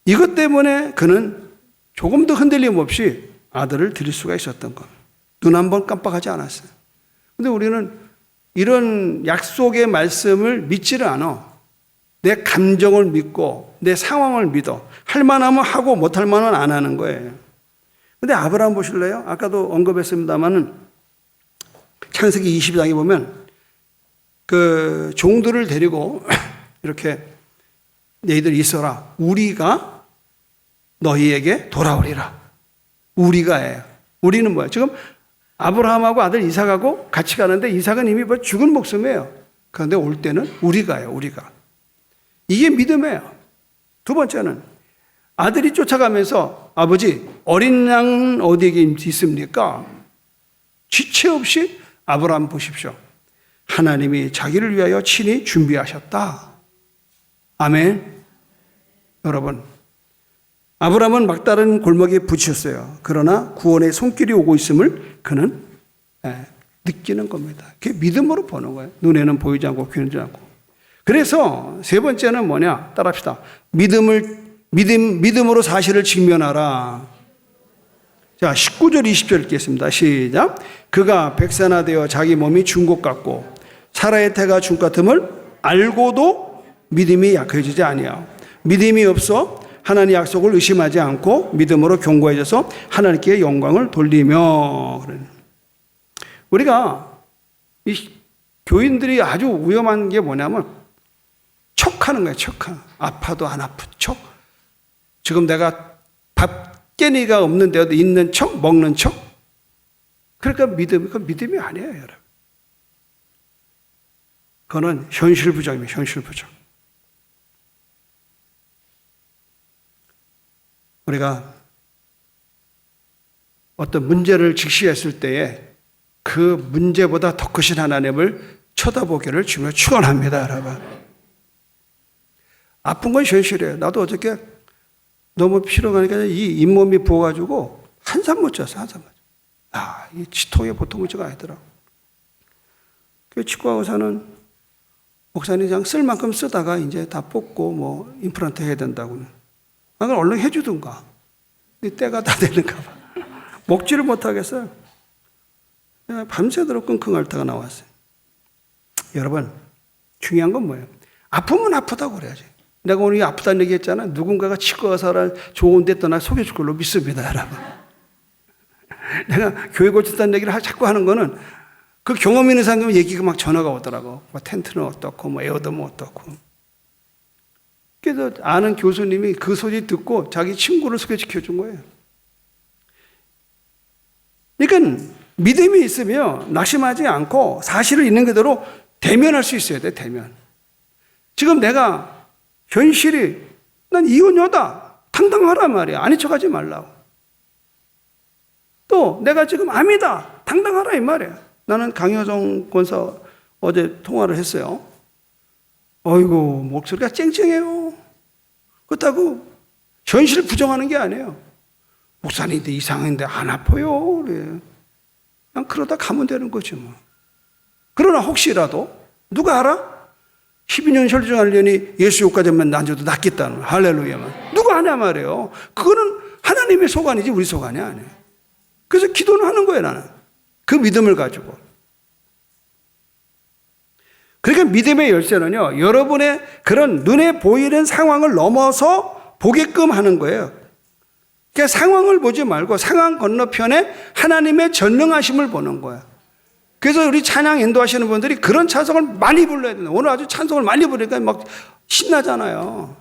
이것 때문에 그는 조금도 흔들림 없이 아들을 드릴 수가 있었던 것. 눈 한 번 깜빡하지 않았어요. 근데 우리는 이런 약속의 말씀을 믿지를 않아. 내 감정을 믿고 내 상황을 믿어. 할 만하면 하고 못할 만은 안 하는 거예요. 근데 아브라함 보실래요? 아까도 언급했습니다마는 창세기 22장에 보면 그 종들을 데리고 이렇게 너희들 있어라. 우리가 너희에게 돌아오리라. 우리가예요. 우리는 뭐야? 지금 아브라함하고 아들 이삭하고 같이 가는데 이삭은 이미 뭐 죽은 목숨이에요. 그런데 올 때는 우리가예요. 우리가. 이게 믿음이에요. 두 번째는 아들이 쫓아가면서 아버지 어린 양은 어디에 있습니까? 지체 없이 아브라함 보십시오. 하나님이 자기를 위하여 친히 준비하셨다. 아멘. 여러분, 아브라함은 막다른 골목에 부딪혔어요. 그러나 구원의 손길이 오고 있음을 그는 느끼는 겁니다. 그게 믿음으로 보는 거예요. 눈에는 보이지 않고 귀는 듣지 않고. 그래서 세 번째는 뭐냐? 따라합시다. 믿음으로 사실을 직면하라. 자, 19절 20절 읽겠습니다. 시작. 그가 백산화되어 자기 몸이 준 것 같고 사라의 태가 준 것 같음을 알고도 믿음이 약해지지 아니하오. 믿음이 없어 하나님의 약속을 의심하지 않고 믿음으로 견고해져서 하나님께 영광을 돌리며. 우리가 이 교인들이 아주 위험한 게 뭐냐면 척하는 거예요. 척하는. 아파도 안 아픈 척. 지금 내가 밥 깨니가 없는데도 있는 척, 먹는 척. 그러니까 그건 믿음이 아니에요, 여러분. 그거는 현실 부정입니다. 현실 부정. 우리가 어떤 문제를 직시했을 때에 그 문제보다 더 크신 하나님을 쳐다보기를 주며 축원합니다, 여러분. 아픈 건 현실이에요. 나도 어저께 너무 피로가 나니까 이 잇몸이 부어가지고 한잠 못 잤어, 한잠 못 잤어. 이 치통이 보통 문제가 아니더라고. 그 치과 의사는 목사님 그냥 쓸 만큼 쓰다가 이제 다 뽑고 뭐 임플란트 해야 된다고는. 그걸 얼른 해주든가. 근데 때가 다 되는가 봐. 먹지를 못하겠어요. 밤새도록 끙끙 앓다가 나왔어요. 여러분, 중요한 건 뭐예요? 아프면 아프다고 그래야지. 내가 오늘 아프다는 얘기 했잖아. 누군가가 치과 의사를 좋은 데 떠나 소개해줄 걸로 믿습니다, 여러분. 내가 교회 고쳤다는 얘기를 자꾸 하는 거는 그 경험 있는 사람 얘기가 막 전화가 오더라고. 뭐 텐트는 어떻고, 뭐 에어덤은 어떻고. 그래서 아는 교수님이 그 소리 듣고 자기 친구를 소개시켜 준 거예요. 그러니까 믿음이 있으면 낙심하지 않고 사실을 있는 그대로 대면할 수 있어야 돼, 대면. 지금 내가 현실이 난 이혼녀다. 당당하란 말이야. 아닌 척하지 말라고. 또 내가 지금 암이다. 당당하라 이 말이야. 나는 강효정 권사 어제 통화를 했어요. 어이구 목소리가 쨍쨍해요. 그렇다고 현실 부정하는 게 아니에요. 목사님인데 이상한데 안 아파요. 그래. 그냥 그러다 가면 되는 거지 뭐. 그러나 혹시라도 누가 알아? 12년 혈중환련이 예수 효과되면 난저도 낫겠다는 할렐루야만. 누가 하냐 말이에요. 그거는 하나님의 소관이지 우리 소관이 아니에요. 그래서 기도는 하는 거예요 나는. 그 믿음을 가지고. 그러니까 믿음의 열쇠는요. 여러분의 그런 눈에 보이는 상황을 넘어서 보게끔 하는 거예요. 그러니까 상황을 보지 말고 상황 건너편에 하나님의 전능하심을 보는 거예요. 그래서 우리 찬양 인도하시는 분들이 그런 찬송을 많이 불러야 된다. 오늘 아주 찬송을 많이 부르니까 막 신나잖아요.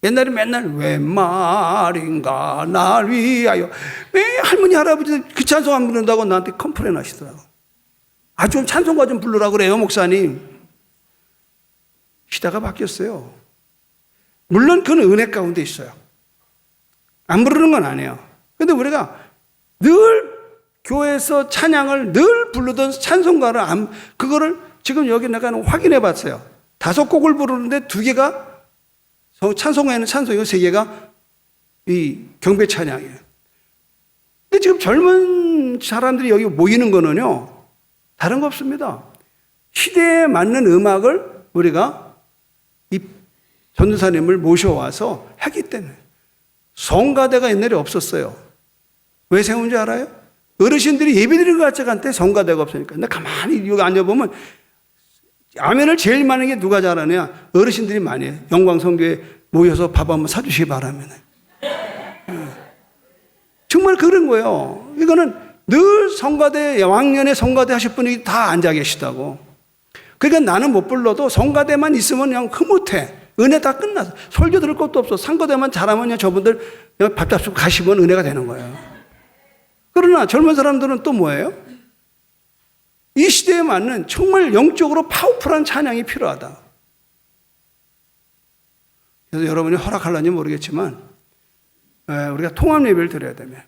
옛날에 맨날 왜 말인가 날 위하여. 왜 할머니 할아버지들 그 찬송 안 부른다고 나한테 컴플레인 하시더라고. 좀 찬송가 좀 부르라고 그래요 목사님. 시대가 바뀌었어요. 물론 그건 은혜 가운데 있어요. 안 부르는 건 아니에요. 근데 우리가 늘 교회에서 찬양을 늘 부르던 찬송가를 그거를 지금 여기 내가 확인해 봤어요. 5곡을 부르는데 2개가 찬송에는 찬송이고 세 개가 이 경배 찬양이에요. 근데 지금 젊은 사람들이 여기 모이는 거는요, 다른 거 없습니다. 시대에 맞는 음악을 우리가 이 전도사님을 모셔와서 하기 때문에. 성가대가 옛날에 없었어요. 왜 세운 줄 알아요? 어르신들이 예배드리는 것 같지 않대 성가대가 없으니까. 근데 가만히 여기 앉아보면 아멘을 제일 많은 게 누가 잘하냐? 어르신들이 많이 해요. 영광성교에 모여서 밥 한번 사주시기 바랍니다. 정말 그런 거예요. 이거는 늘 성가대, 왕년에 성가대 하실 분이 다 앉아 계시다고. 그러니까 나는 못 불러도 성가대만 있으면 그냥 흐뭇해. 은혜 다 끝났어. 설교 들을 것도 없어. 상가대만 잘하면 그냥 저분들 그냥 밥 잡수고 가시면 은혜가 되는 거예요. 그러나 젊은 사람들은 또 뭐예요? 이 시대에 맞는 정말 영적으로 파워풀한 찬양이 필요하다. 그래서 여러분이 허락할런지 모르겠지만 우리가 통합 예배를 드려야 되면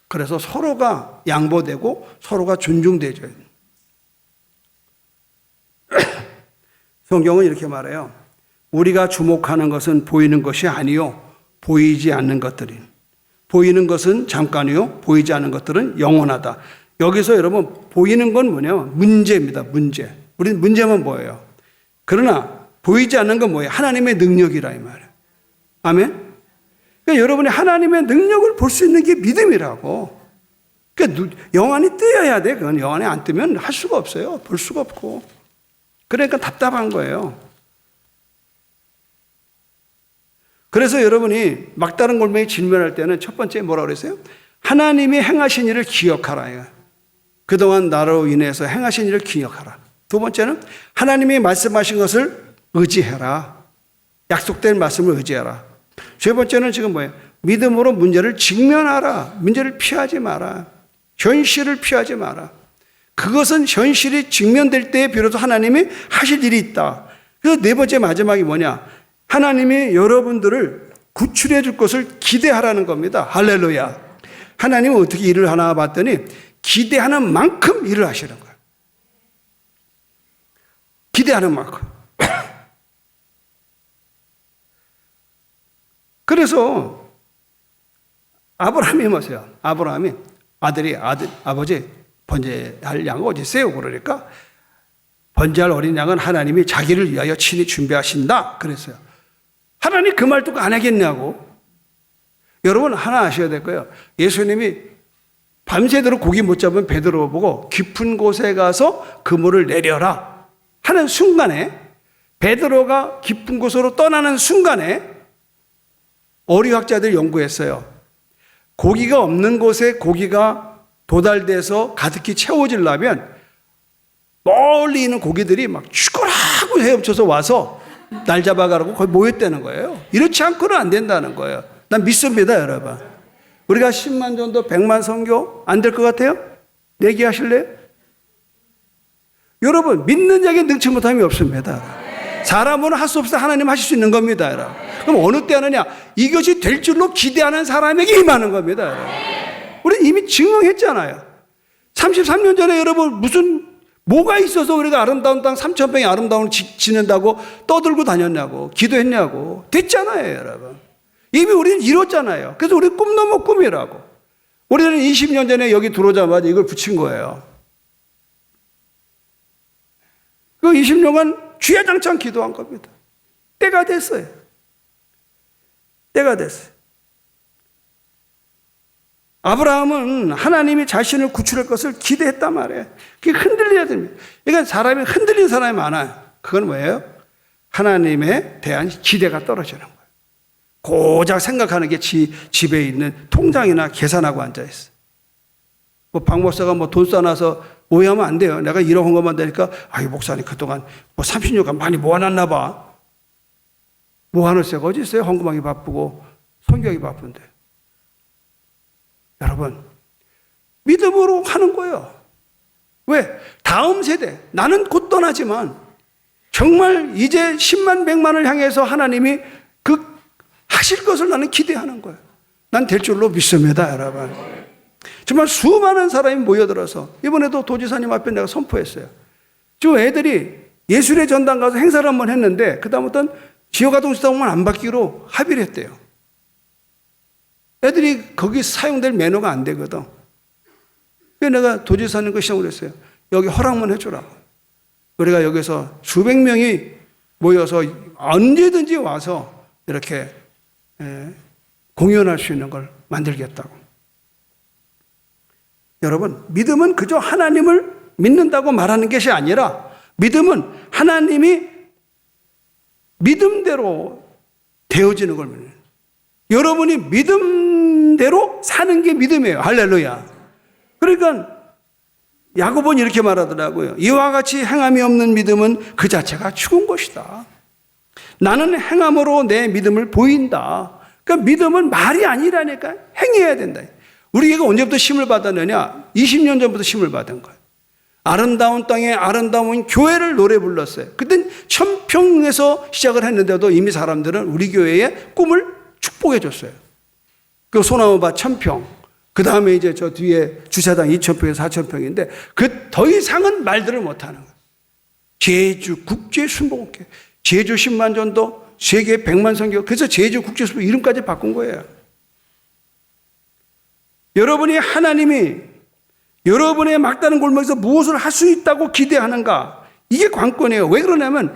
그래서 서로가 양보되고 서로가 존중되죠. 성경은 이렇게 말해요. 우리가 주목하는 것은 보이는 것이 아니요 보이지 않는 것들이. 보이는 것은 잠깐이요 보이지 않는 것들은 영원하다. 여기서 여러분 보이는 건 뭐냐면 문제입니다. 문제. 우리는 문제만 보여요. 그러나 보이지 않는 건 뭐예요? 하나님의 능력이라 이 말이에요. 아멘? 그러니까 여러분이 하나님의 능력을 볼 수 있는 게 믿음이라고. 그러니까 영안이 뜨여야 돼. 그건 영안이 안 뜨면 할 수가 없어요. 볼 수가 없고. 그러니까 답답한 거예요. 그래서 여러분이 막다른 골목에 질문할 때는 첫 번째 뭐라고 그랬어요? 하나님이 행하신 일을 기억하라. 그동안 나로 인해서 행하신 일을 기억하라. 두 번째는 하나님이 말씀하신 것을 의지해라. 약속된 말씀을 의지해라. 세 번째는 지금 뭐예요? 믿음으로 문제를 직면하라. 문제를 피하지 마라. 현실을 피하지 마라. 그것은 현실이 직면될 때에 비로소 하나님이 하실 일이 있다. 그래서 네 번째 마지막이 뭐냐? 하나님이 여러분들을 구출해 줄 것을 기대하라는 겁니다. 할렐루야. 하나님은 어떻게 일을 하나 봤더니 기대하는 만큼 일을 하시는 거예요. 기대하는 만큼. 그래서 아브라함이 뭐세요? 아브라함이 아버지 번제할 양은 어디 있어요? 그러니까 번제할 어린 양은 하나님이 자기를 위하여 친히 준비하신다. 그랬어요. 하나님 그 말 듣고 안 하겠냐고. 여러분 하나 아셔야 될 거예요. 예수님이 밤새도록 고기 못 잡으면 베드로 보고 깊은 곳에 가서 그물을 내려라 하는 순간에 베드로가 깊은 곳으로 떠나는 순간에 어리학자들이 연구했어요. 고기가 없는 곳에 고기가 도달돼서 가득히 채워지려면 멀리 있는 고기들이 막 죽어라고 헤엄쳐서 와서 날 잡아가라고 거의 모였다는 거예요. 이렇지 않고는 안 된다는 거예요. 난 믿습니다, 여러분. 우리가 10만 전도 100만 선교 안 될 것 같아요? 내기하실래요? 여러분 믿는 자에게 능치 못함이 없습니다. 사람은 할 수 없어 하나님 하실 수 있는 겁니다. 여러분. 그럼 어느 때 하느냐? 이것이 될 줄로 기대하는 사람에게 임하는 겁니다. 여러분. 우리 이미 증명했잖아요. 33년 전에 여러분 뭐가 있어서 우리가 아름다운 땅 3,000평의 아름다움을 지낸다고 떠들고 다녔냐고 기도했냐고. 됐잖아요, 여러분. 이미 우리는 이뤘잖아요. 그래서 우리 꿈 넘어 꿈이라고. 우리는 20년 전에 여기 들어오자마자 이걸 붙인 거예요. 그 20년간 주야장창 기도한 겁니다. 때가 됐어요. 때가 됐어요. 아브라함은 하나님이 자신을 구출할 것을 기대했단 말이에요. 그게 흔들려야 됩니다. 그러니까 사람이 흔들리는 사람이 많아요. 그건 뭐예요? 하나님에 대한 기대가 떨어지는 거예요. 고작 생각하는 게 집에 있는 통장이나 계산하고 앉아있어요. 뭐 박 목사가 뭐 돈 써놔서 오해하면 안 돼요. 내가 1억 헌금만 되니까 아유 목사님 그동안 뭐 30년간 많이 모아놨나 봐. 모아놓을 새가 어디 있어요? 헌금하기 바쁘고 선교하기 바쁜데. 여러분 믿음으로 하는 거예요. 왜? 다음 세대 나는 곧 떠나지만 정말 이제 10만 100만을 향해서 하나님이 그 하실 것을 나는 기대하는 거예요. 난 될 줄로 믿습니다, 여러분. 정말 수많은 사람이 모여들어서 이번에도 도지사님 앞에 내가 선포했어요. 지금 애들이 예술의 전당 가서 행사를 한번 했는데 그다음부터는 지역아동수당만 안 받기로 합의를 했대요. 애들이 거기 사용될 매너가 안 되거든. 그래서 내가 도지사님 그 시작을 했어요. 여기 허락만 해주라. 우리가 여기서 수백 명이 모여서 언제든지 와서 이렇게 공연할 수 있는 걸 만들겠다고. 여러분, 믿음은 그저 하나님을 믿는다고 말하는 것이 아니라 믿음은 하나님이 믿음대로 되어지는 걸 믿는 거예요. 여러분이 믿음대로 사는 게 믿음이에요. 할렐루야. 그러니까 야고보는 이렇게 말하더라고요. 이와 같이 행함이 없는 믿음은 그 자체가 죽은 것이다. 나는 행함으로 내 믿음을 보인다. 그러니까 믿음은 말이 아니라니까 행해야 된다. 우리가 언제부터 심을 받았느냐? 20년 전부터 심을 받은 거예요. 아름다운 땅에 아름다운 교회를 노래 불렀어요. 그땐 천평에서 시작을 했는데도 이미 사람들은 우리 교회의 꿈을 축복해 줬어요. 그 소나무밭 천평. 그 다음에 이제 저 뒤에 주차장 2,000평에서 4,000평인데 그 더 이상은 말들을 못하는 거예요. 제주 국제순복음교회, 제주 10만 전도, 세계 100만 선교. 그래서 제주 국제순복 이름까지 바꾼 거예요. 여러분이 하나님이 여러분의 막다른 골목에서 무엇을 할 수 있다고 기대하는가? 이게 관건이에요. 왜 그러냐면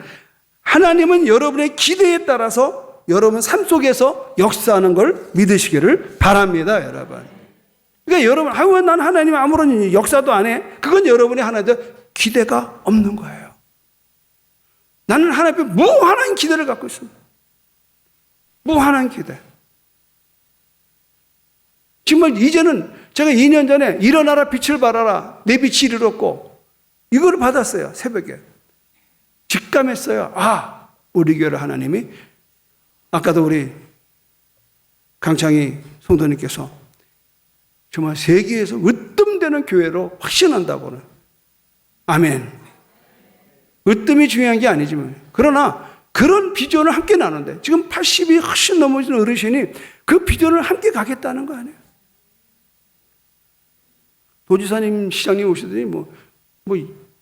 하나님은 여러분의 기대에 따라서 여러분 삶 속에서 역사하는 걸 믿으시기를 바랍니다, 여러분. 그러니까 여러분, 난 하나님 아무런 역사도 안 해. 그건 여러분이 하나님한테 기대가 없는 거예요. 나는 하나님께 무한한 기대를 갖고 있습니다. 무한한 기대. 정말 이제는 제가 2년 전에 일어나라 빛을 발하라 내 빛이 이르렀고 이거를 받았어요. 새벽에. 직감했어요. 아, 우리 교회 하나님이 아까도 우리 강창희 성도님께서 정말 세계에서 으뜸되는 교회로 확신한다고는. 아멘. 으뜸이 중요한 게 아니지만 그러나 그런 비전을 함께 나누는데 지금 80이 훨씬 넘어진 어르신이 그 비전을 함께 가겠다는 거 아니에요. 도지사님, 시장님 오시더니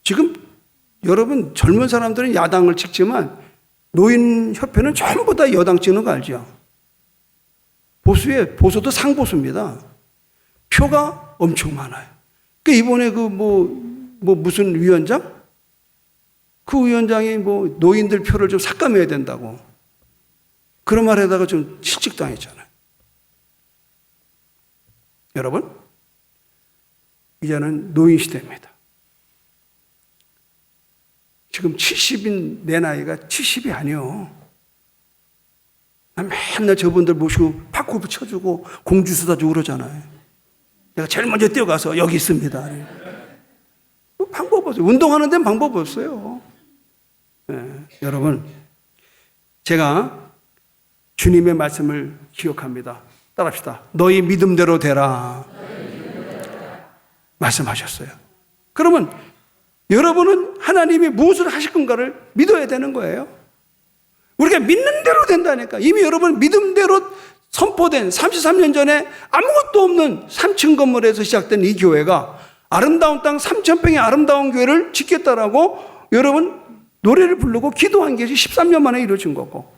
지금 여러분 젊은 사람들은 야당을 찍지만 노인협회는 전부 다 여당 찍는 거 알죠? 보수도 상보수입니다. 표가 엄청 많아요. 그러니까 이번에 무슨 위원장? 그 위원장이 노인들 표를 좀 삭감해야 된다고. 그런 말 하다가 좀 실직당했잖아요. 여러분, 이제는 노인 시대입니다. 지금 70인 내 나이가 70이 아니요. 난 맨날 저분들 모시고 팝콘 쳐주고 공주수다 주고 그러잖아요. 내가 제일 먼저 뛰어가서 여기 있습니다. 방법 없어요. 운동하는 데는 방법 없어요. 네, 여러분, 제가 주님의 말씀을 기억합니다. 따라합시다. 너희 믿음대로 되라. 말씀하셨어요. 그러면 여러분은 하나님이 무엇을 하실 건가를 믿어야 되는 거예요. 우리가 믿는 대로 된다니까. 이미 여러분 믿음대로 선포된 33년 전에 아무것도 없는 3층 건물에서 시작된 이 교회가 아름다운 땅 3,000평의 아름다운 교회를 짓겠다라고 여러분 노래를 부르고 기도한 것이 13년 만에 이루어진 거고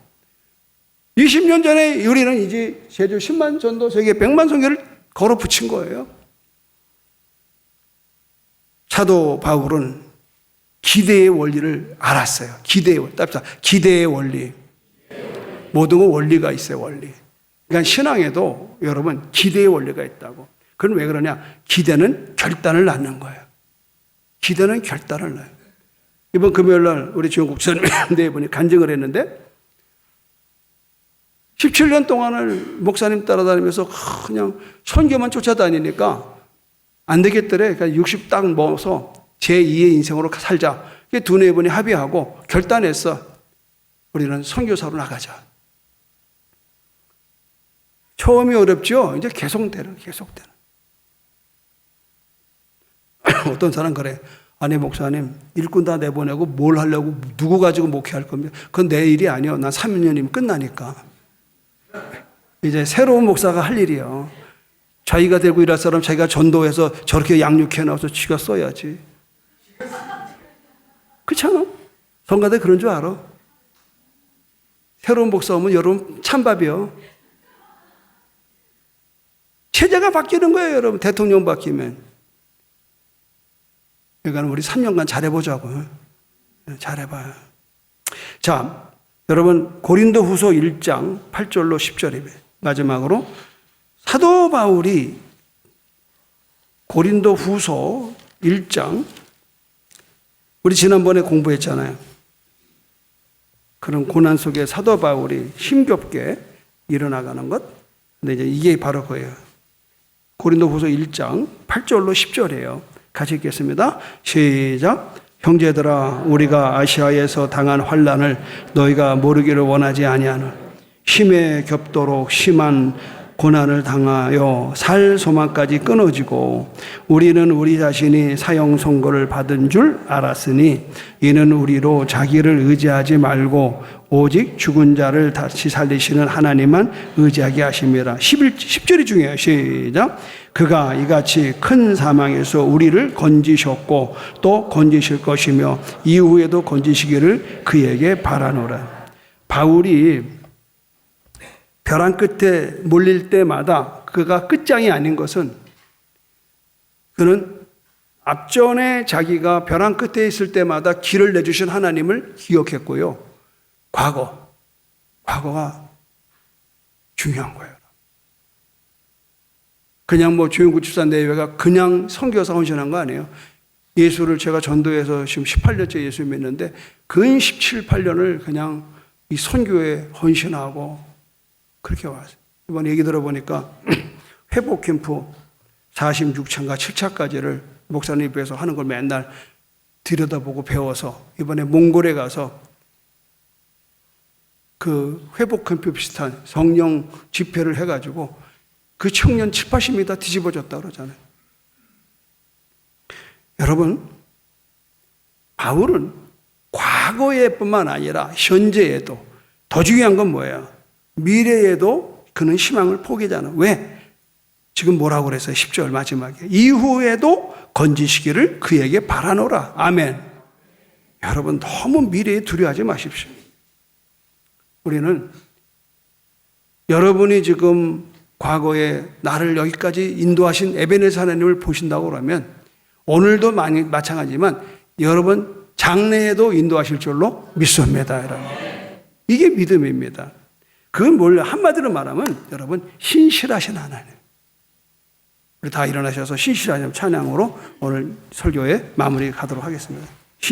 20년 전에 우리는 이제 제주 10만 전도 세계 100만 선교를 걸어 붙인 거예요. 사도 바울은 기대의 원리를 알았어요. 기대의 원리. 모든 건 원리가 있어요, 원리. 그러니까 신앙에도 여러분 기대의 원리가 있다고. 그건 왜 그러냐? 기대는 결단을 낳는 거예요. 기대는 결단을 낳아요. 이번 금요일 날 우리 지원국 전 네 분이 간증을 했는데 17년 동안을 목사님 따라다니면서 그냥 선교만 쫓아다니니까 안 되겠더래. 그러니까 60 딱 먹어서 제2의 인생으로 살자. 두네 분이 합의하고 결단했어. 우리는 선교사로 나가자. 처음이 어렵죠? 이제 계속되는. 어떤 사람 그래. 아니 목사님 일꾼 다 내보내고 뭘 하려고 누구 가지고 목회할 겁니다. 그건 내 일이 아니요. 난 3년이면 끝나니까. 이제 새로운 목사가 할 일이요. 자기가 되고 일할 사람 자기가 전도해서 저렇게 양육해 놔서 지가 써야지. 그렇잖아. 성가대 그런 줄 알아. 새로운 목사 오면 여러분 찬밥이요. 체제가 바뀌는 거예요, 여러분. 대통령 바뀌면. 그러니까 우리 3년간 잘해보자고요. 잘해봐요. 자, 여러분 고린도 후서 1장 8절로 10절입니다. 마지막으로 사도 바울이 고린도 후서 1장 우리 지난번에 공부했잖아요. 그런 고난 속에 사도 바울이 힘겹게 일어나가는 것. 근데 이제 이게 바로 그예요. 고린도 후서 1장 8절로 10절이에요. 같이 읽겠습니다. 시작. 형제들아, 우리가 아시아에서 당한 환난을 너희가 모르기를 원하지 아니하노. 힘에 겹도록 심한 고난을 당하여 살 소망까지 끊어지고 우리는 우리 자신이 사형 선고를 받은 줄 알았으니 이는 우리로 자기를 의지하지 말고 오직 죽은 자를 다시 살리시는 하나님만 의지하게 하심이라. 10절이 중요해요. 시작. 그가 이같이 큰 사망에서 우리를 건지셨고 또 건지실 것이며 이후에도 건지시기를 그에게 바라노라. 바울이 벼랑 끝에 몰릴 때마다 그가 끝장이 아닌 것은 그는 앞전에 자기가 벼랑 끝에 있을 때마다 길을 내주신 하나님을 기억했고요. 과거가 중요한 거예요. 그냥 뭐 주영구 집사 내외가 그냥 선교사 헌신한 거 아니에요. 예수를 제가 전도해서 지금 18년째 예수 믿는데 근 17, 18년을 그냥 이 선교에 헌신하고 그렇게 왔어요. 이번 얘기 들어보니까 회복 캠프 46차인가 7차까지를 목사님 입에서 하는 걸 맨날 들여다보고 배워서 이번에 몽골에 가서 그 회복 캠프 비슷한 성령 집회를 해가지고 그 청년 7, 80명이 다 뒤집어졌다 그러잖아요. 여러분, 바울은 과거에뿐만 아니라 현재에도 더 중요한 건 뭐예요? 미래에도 그는 희망을 포기하잖아. 왜? 지금 뭐라고 그랬어요? 10절 마지막에. 이후에도 건지시기를 그에게 바라노라. 아멘. 여러분 너무 미래에 두려워하지 마십시오. 우리는 여러분이 지금 과거에 나를 여기까지 인도하신 에베네zer 하나님을 보신다고 그러면 오늘도 마찬가지지만 여러분 장래에도 인도하실 줄로 믿습니다. 여러분. 이게 믿음입니다. 그건 뭘 한마디로 말하면 여러분 신실하신 하나님. 우리 다 일어나셔서 신실하신 찬양으로 오늘 설교에 마무리 가도록 하겠습니다.